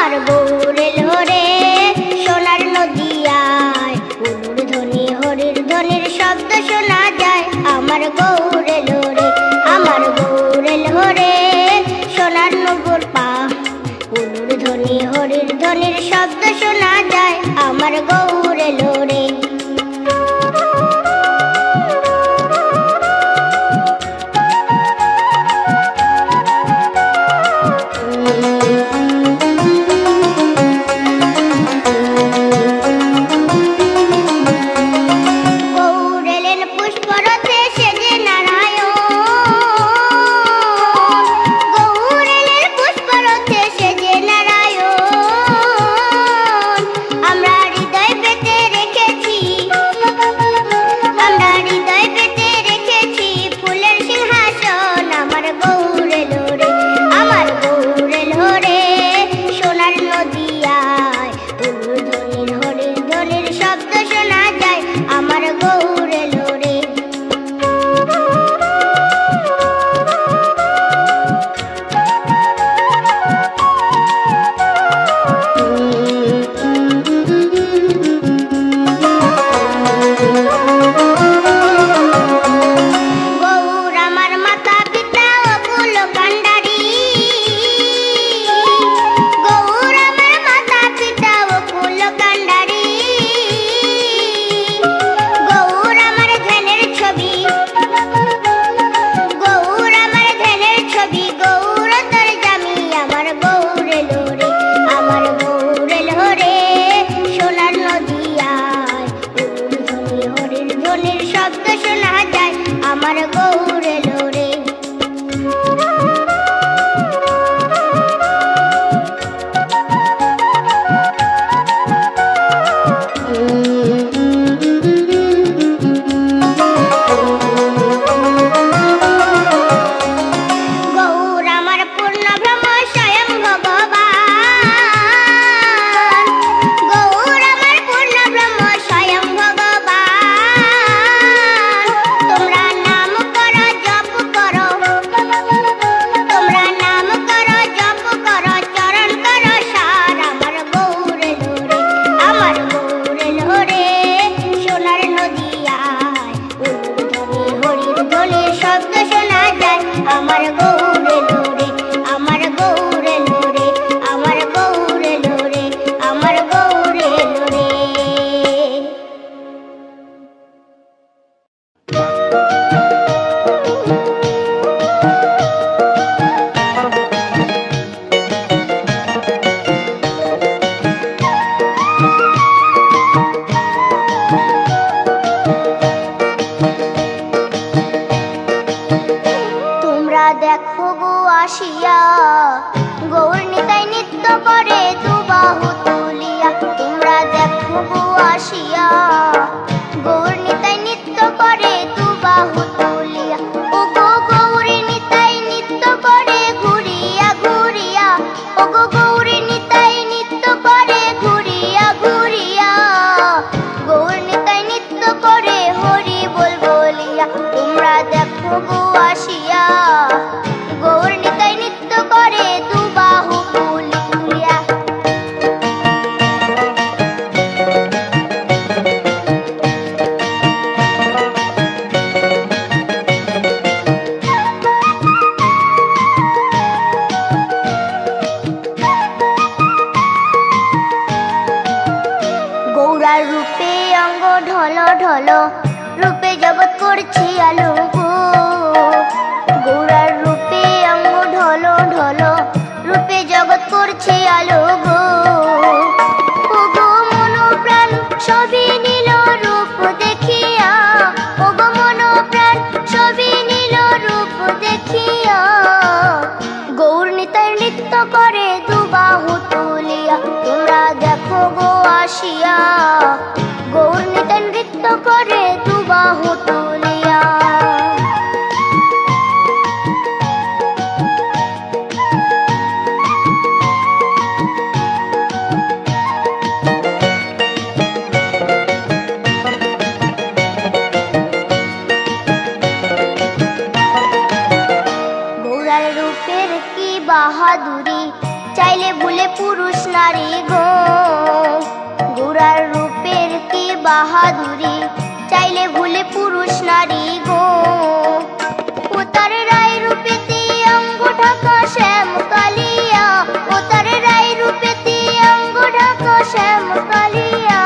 আমার গৌর এলো রে সোনার নদিয়ায়, উলুর ধ্বনি হরির ধ্বনির শব্দ শোনা যায়। আমার গৌর এলো রে, আমার গৌর এলো রে সোনার নগর পা, উলুর ধ্বনি হরির ধ্বনির শব্দ শোনা যায়। আমার গৌর এলো রে। গৌর নিতাই নৃত্য করে দুবাহু তুলিয়া। বাহাদুরি, চাইলে ভুলে পুরুষ নারী গো। ও তার রায় রূপেতে অঙ্গ ঢাকা শ্যাম কালিয়া, ও তার রায় রূপেতে অঙ্গ ঢাকা শ্যাম কালিয়া।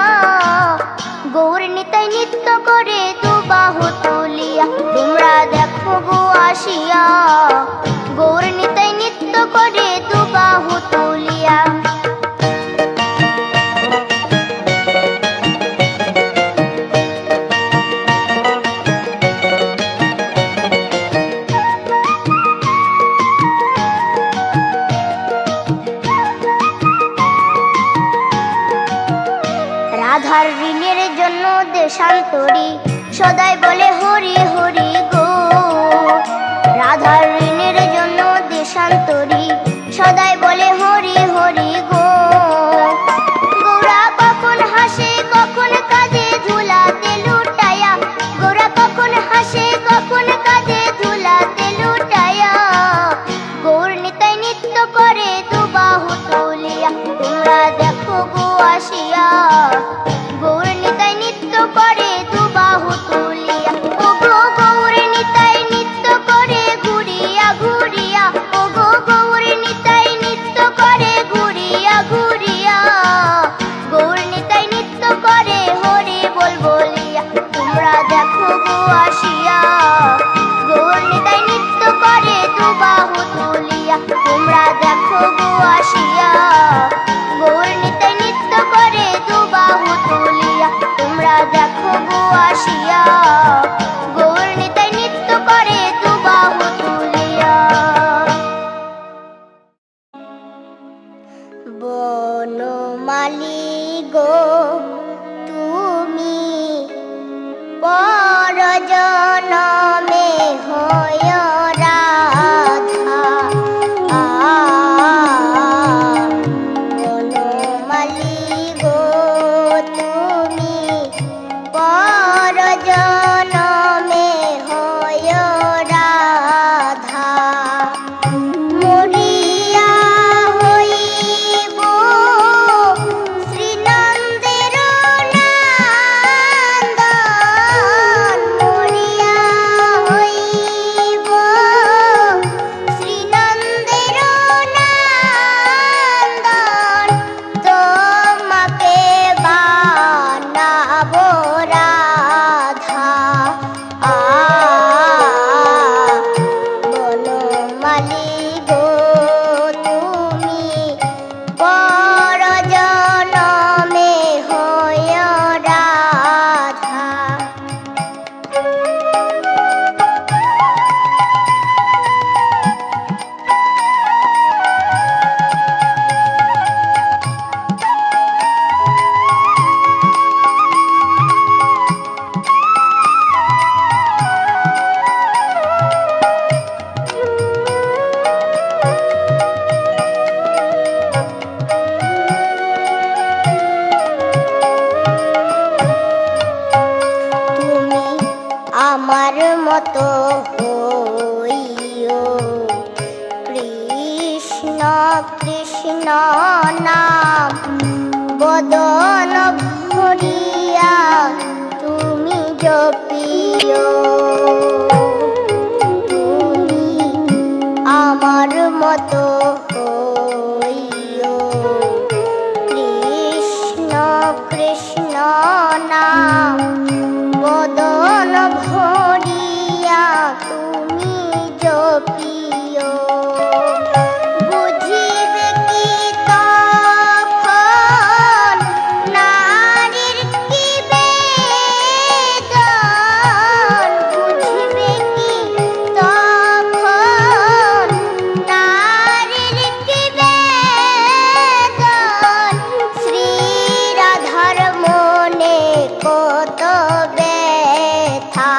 গৌর নিতাই নৃত্য করে দু বাহু তুলিয়া, তোমরা দেখো গো আসিয়া। গৌর নিতাই নৃত্য করে দু বাহু তুলিয়া। রাধার ঋণের জন্য দেশান্তরী সদাই বলে হরি হরি গো। রাধার ঋণের জন্য দেশান্তরী সদাই বলে হরি হরি গো। গৌরা কখন হাসে কখন কাঁদে ধুলাতে লুটায়া, গৌরা কখন হাসে কখন কাঁদে ধুলাতে লুটায়া। গৌর নিতাই নৃত্য করে দু বাহু তুলিয়া, তোমরা দেখো গো আসিয়া। গৌর নিতাই নৃত্য করে দু বাহু তুলিয়া। ও গো গৌর নিতাই নৃত্য করে ঘুরিয়া ঘুরিয়া, ও গো গৌর নিতাই নৃত্য করে ঘুরিয়া ঘুরিয়া। গৌর নিতাই নৃত্য করে হরি বল বলিয়া, তোমরা দেখো গো আসিয়া। গৌর নিতাই নৃত্য করে দু বাহু তুলিয়া, তোমরা দেখো গো আসিয়া। গৌর নিতাই নৃত্য করে দু বাহু তুলিয়া, তোমরা দেখো গো আসিয়া। গৌর নিতাই নৃত্য করে দু বাহু তুলিয়া। বনমালী গো তুমি পর জনমে হয় রাধা। বনমালী গো তুমি পর জনমে হয় রাধা। মরিয়া হইব শ্রীনন্দের নন্দন, মরিয়া হইব শ্রীনন্দের নন্দন। তোমাকে বানাবো রাধা। বনমালী গো তুমি পর জনমে হয় রাধা। তুমি আমার মতো হইও, কৃষ্ণ কৃষ্ণ নাম বদন ভরিয়া তুমি জপিও। তুমি আমার মতো হইও, কৃষ্ণ কৃষ্ণ নাম বদন ভরিয়া তুমি জপিও। বুঝিবে কি তখন নারীর কি বেদন, বুঝিবে কি তখন নারীর কি বেদন। শ্রী রাধার মনে কত ব্যথা।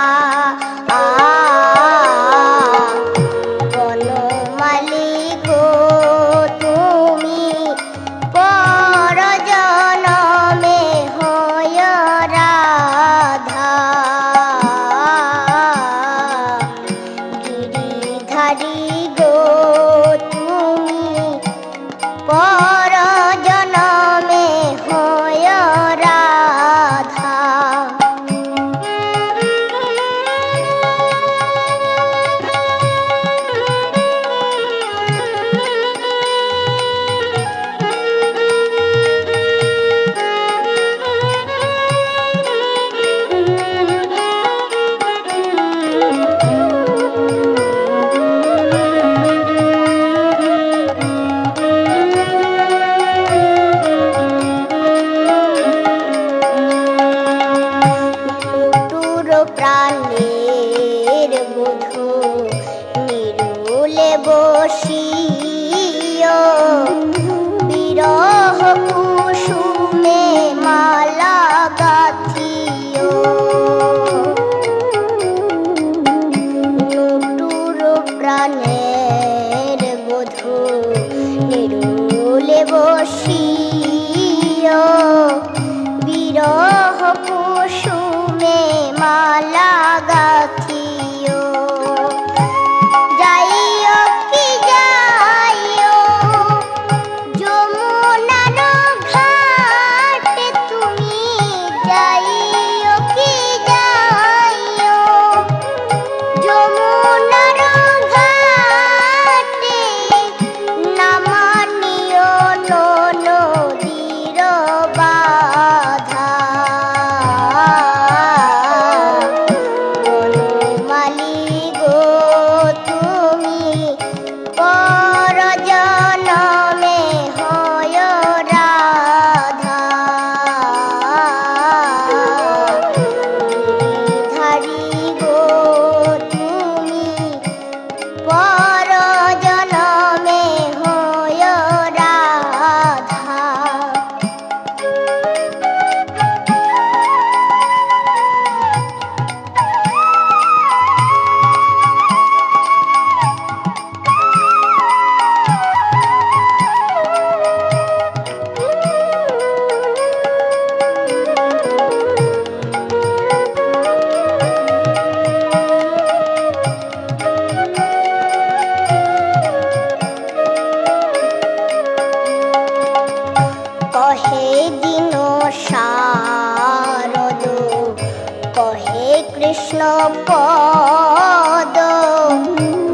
পদ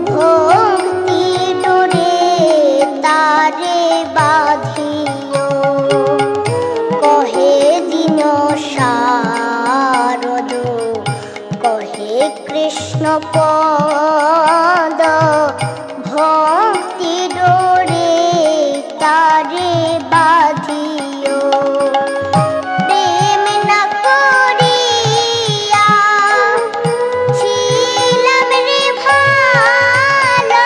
ভক্তি ডোরে তারে বাঁধিও কহে দিন শারদ কহে কৃষ্ণ পদ ভক্তি ডোরে তারে বাঁধিও প্রেম না করিয়া ছিলাম রে ভালো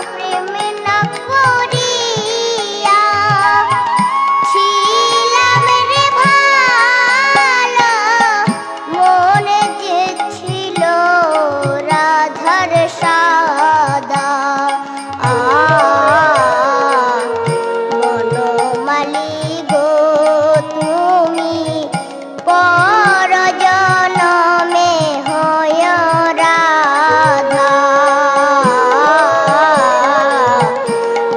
প্রেম না করিয়া ছিলাম রে ভালো মনে যে ছিল রাধার সাদা বনমালী গো তুমি পর জনমে হয় রাধা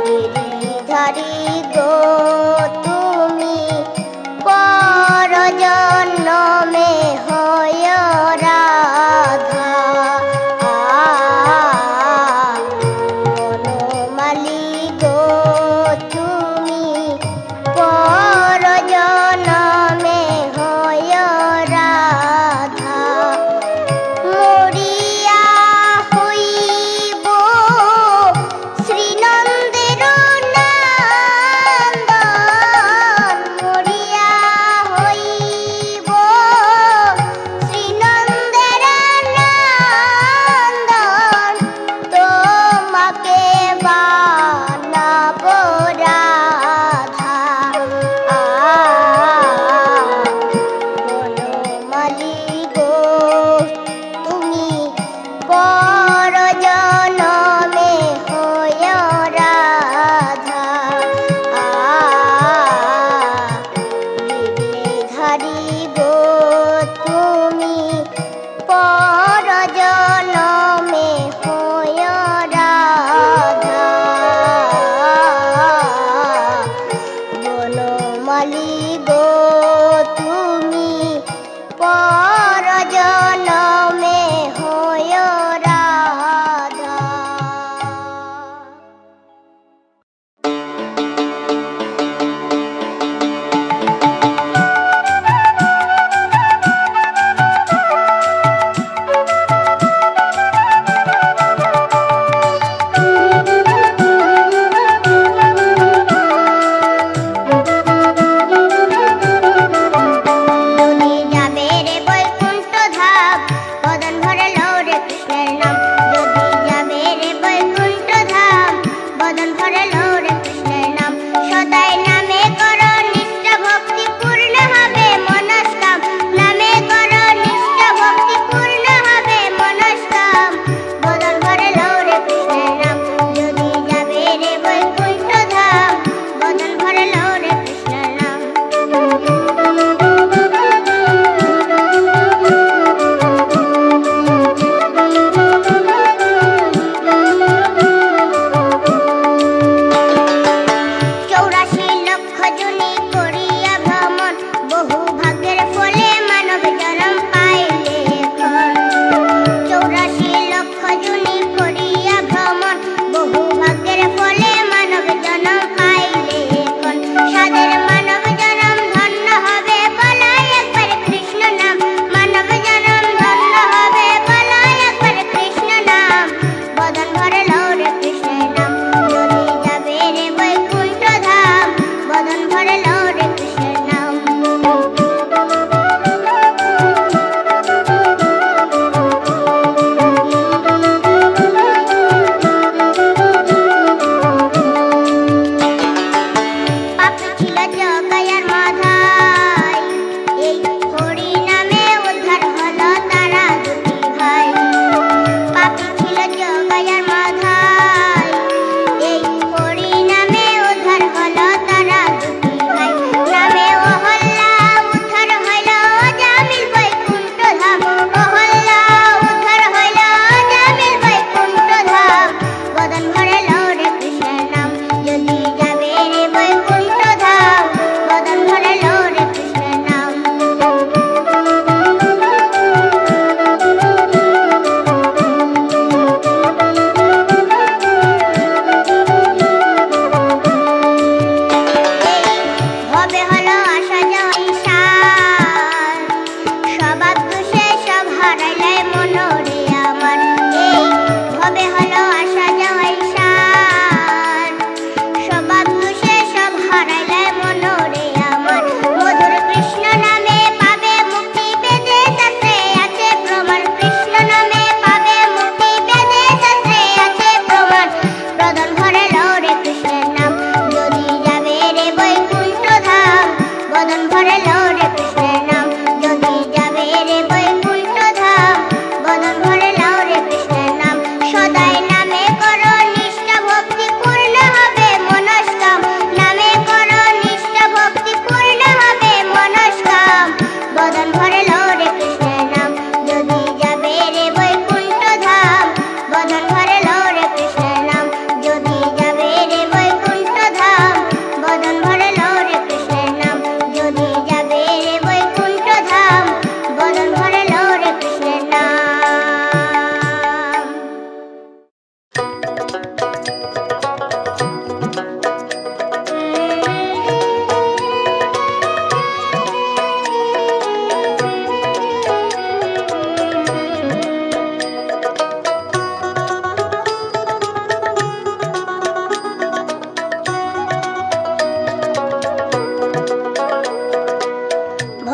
গিরিধারী গো তুমি পর জনমে হয় রাধা বনমালী গো তুমি পর জনমে হয় রাধা মরিয়া হইব শ্রীনন্দের নন্দন মরিয়া হইব শ্রীনন্দের নন্দন তোমাকে বানাবো রাধা বনমালী গো তুমি পর জনমে হয় রাধা গিরিধারী গো তুমি পর জনমে হয় রাধা বনমালী গো তুমি পর জনমে হয় রাধা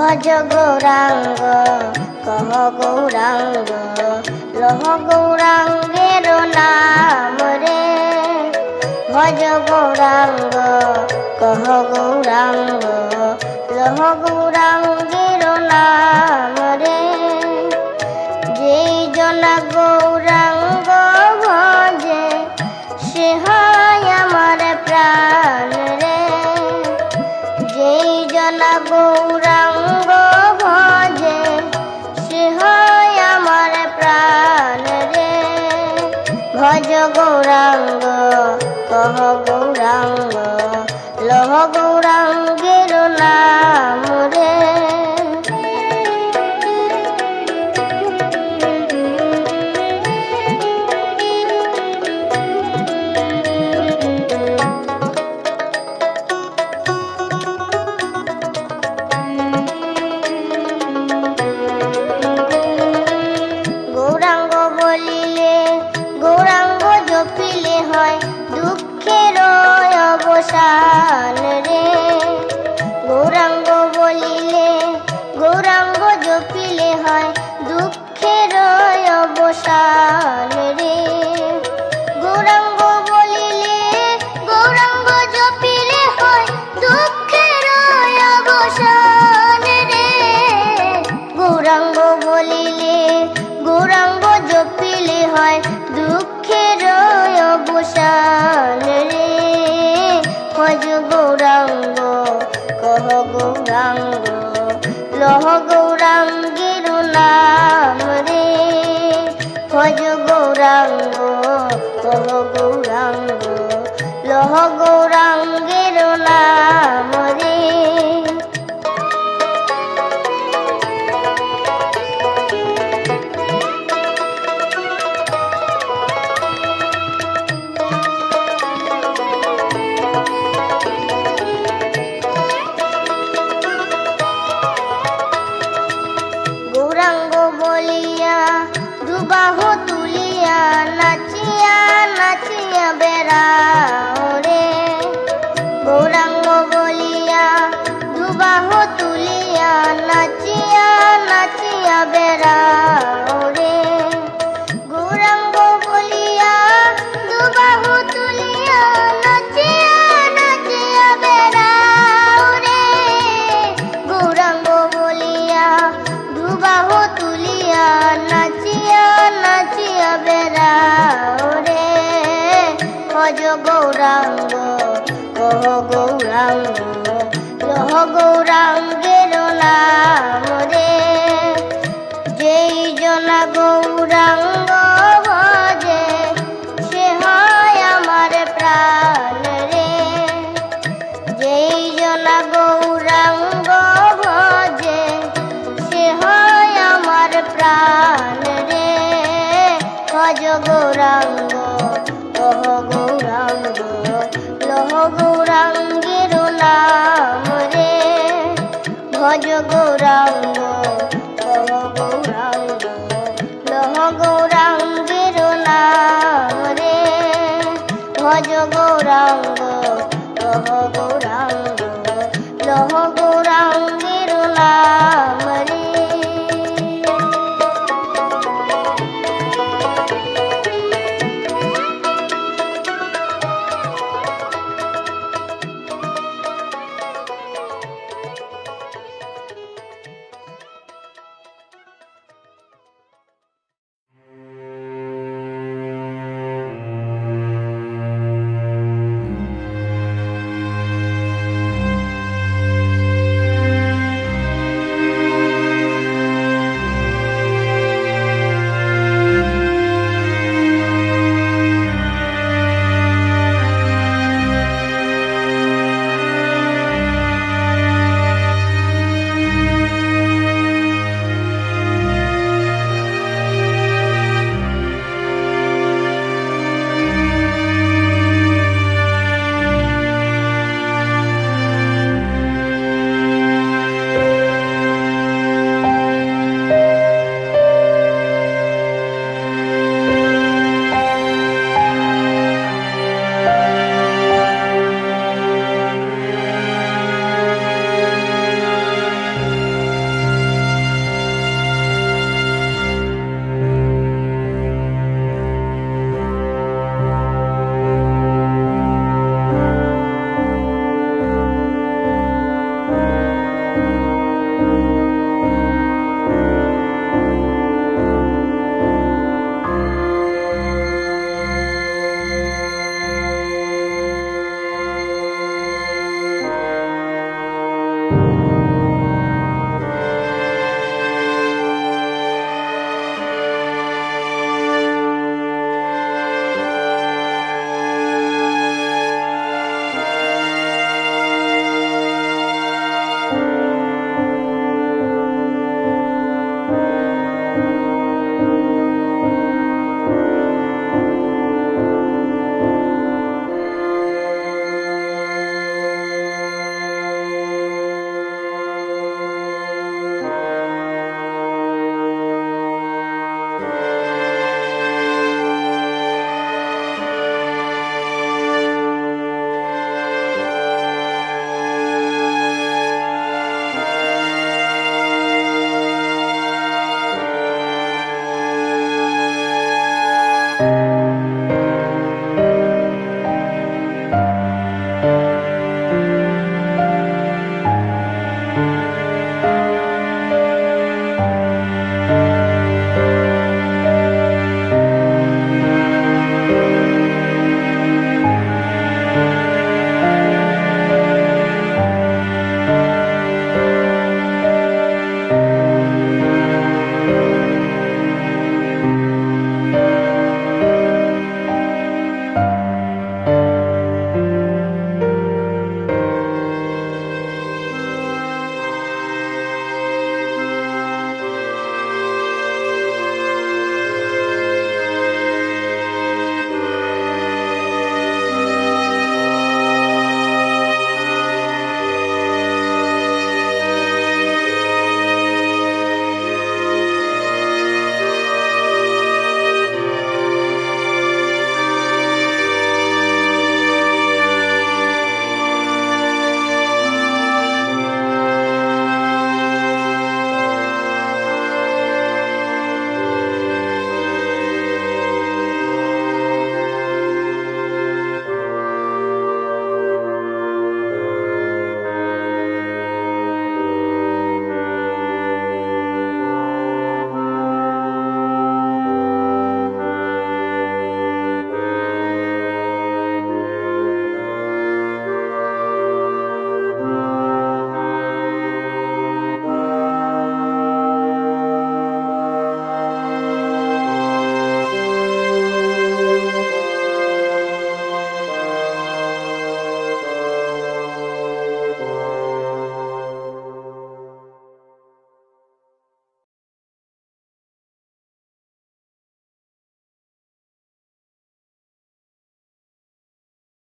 ভজ গৌরাঙ্গ কহ গৌরাঙ্গ লহ গৌরাঙ্গের নাম রে ভজ গৌরাঙ্গ কহ গৌরাঙ্গ লহ গৌরাঙ্গের নাম রে যেই জনা গৌরাঙ্গ ভজে সে হয় আমার প্রাণ রে যেই জনা গৌরাঙ্গ ভজে সে হয় আমার প্রাণ রে ভজ গৌরাঙ্গ কহ গৌরাঙ্গ লহ গৌরাঙ্গের নাম রে গৌরাঙ্গ বলিলে গৌরাঙ্গ জপিলে হয় দুঃখের অবসান রে গৌরাঙ্গ বলিলে গৌরাঙ্গ জপিলে হয় দুঃখের অবসান রে গৌরাঙ্গ বলিলে গৌরাঙ্গ জপিলে হয় দুঃখের অবসান রে গৌরাঙ্গ বলিলে গৌরাঙ্গ জপিলে হয় দুঃখের অবসান রে ভজ গৌরাঙ্গ কহ গৌরাঙ্গ লহ গৌরাঙ্গের নাম রে ভজ গৌরাঙ্গ কহ গৌরাঙ্গ লহ গৌরাঙ্গের নাম রে গৌরাঙ্গ বলিয়া দুবাহু তুলিয়া নাচিয়া নাচিয়া বেড়াও রে গৌরাঙ্গ বলিয়া দুবাহু তুলিয়া নাচিয়া নাচিয়া বেড়াও রে গৌরাঙ্গ বলিয়া দুবাহু তুলিয়া নাচিয়া নাচিয়া বেড়াও রে গৌরাঙ্গ বলিয়া দুবাহু তুলিয়া নাচিয়া নাচিয়া বেড়াও রে ভজ গৌরাঙ্গ কহ গৌরাঙ্গ লহ গৌরাঙ্গের নাম রে যেই জনা গৌরাঙ্গ ভজে সে হয় আমার প্রাণ রে যেই জনা গৌরাঙ্গ ভজে সে হয় আমার প্রাণ রে ভজ গৌরাঙ্গ কহ গৌরাঙ্গ লহ গৌরাঙ্গের নাম রে ভজ গৌরাঙ্গ কহ গৌরাঙ্গ লহ গৌরাঙ্গের নাম রে ভজ গৌরাঙ্গ কহ গৌরাঙ্গ লহ